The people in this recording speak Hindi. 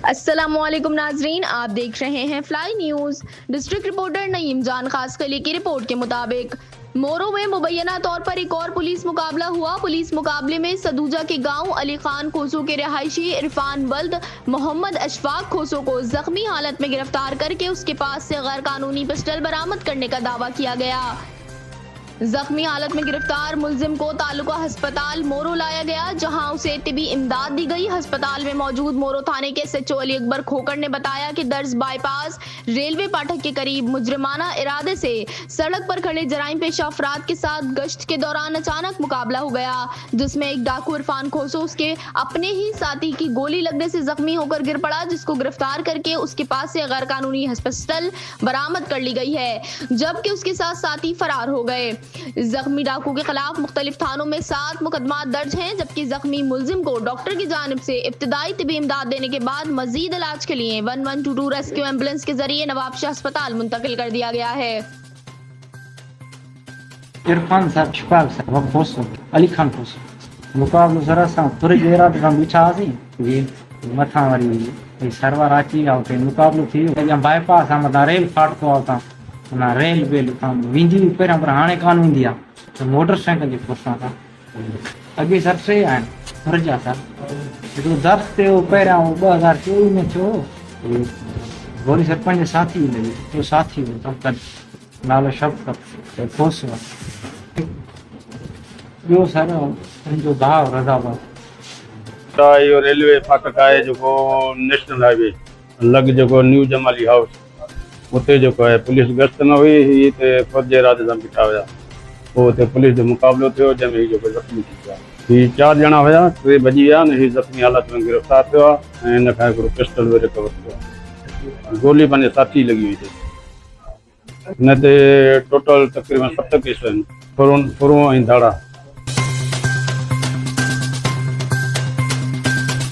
अस्सलामुअलैकुम नाजरीन, आप देख रहे हैं fly news. District reporter Naeem जान खासकली की रिपोर्ट के मुताबिक मोरो में मुबैना तौर पर एक और पुलिस मुकाबला हुआ। पुलिस मुकाबले में सदूजा के गांव अली खान खोसो के रिहायशी इरफान बल्द मोहम्मद अशफाक खोसो को जख्मी हालत में गिरफ्तार करके उसके पास से गैर कानूनी पिस्टल बरामद करने का दावा किया गया। जख्मी हालत में गिरफ्तार मुलजिम को तालुका अस्पताल मोरो लाया गया, जहां उसे तिबी इमदाद दी गई। अस्पताल में मौजूद मोरो थाने के SHO अली अकबर खोकर ने बताया कि दर्ज बाईपास रेलवे फाटक के करीब मुजरिमाना इरादे से सड़क पर खड़े जराइम पेशा अफराद के साथ गश्त के दौरान अचानक मुकाबला हो गया, जिसमें एक डाकू इरफान खोसो उसके अपने ही साथी की गोली लगने से जख्मी होकर गिर पड़ा, जिसको गिरफ्तार करके उसके पास से गैर कानूनी पिस्टल बरामद कर ली गई है, जबकि उसके साथ साथी फरार हो गए। जख्मी डाकू के खिलाफ मुख्तलिफ थानों में 7 मुकदमा दर्ज हैं, जबकि जख्मी मुलजिम को डॉक्टर की जानिब से इब्तिदाई तिबी इमदाद देने के बाद मजीद इलाज के लिए 1122 रेस्क्यू एम्बुलेंस के जरिए नवाबशाह अस्पताल मुंतकिल कर दिया गया है। इरफान साहब शिपाल साहब खोसो अली खान खोसो मुकाबलो जरा सा थोड़ी देर आद हम बिछा सी जी मथा वाली सरवर आची आवते मुकाबलो थी या बाईपास हम रेल फाट को आवता ना रेल बेल काम विंदी ऊपर हम हाने कान विंदिया तो मोटरसाइकिल जी फसा था अगे सर से आए मर जाता तो दर्द ते ऊपर आ 2024 में छो गोली सरपंच साथी ने तो साथी तो कर नालो शब्द का खोस यो सारा जो भाव रजावा यो रेलवे फाटक है जो नेशनल हाईवे लग जो न्यू जमाली हाउस उते जो है पुलिस गश्त न हुई ते फौजे रात सां बीठा हुआ वो ते पुलिस जो मुकाबलो थियो जंहिंमें जो जख्मी थी विया। ही 4 ॼणा हुया, 3 भॼी विया न, ही जख्मी हालत में गिरफ़्तार थियो आहे ऐं हिन खां हिकिड़ो पिस्टल बि रिकवर थियो आहे। गोली पंहिंजे साथी लॻी हुई हिन ते टोटल तक़रीबन 7 केस आहिनि, फुरूं ऐं धाड़ा।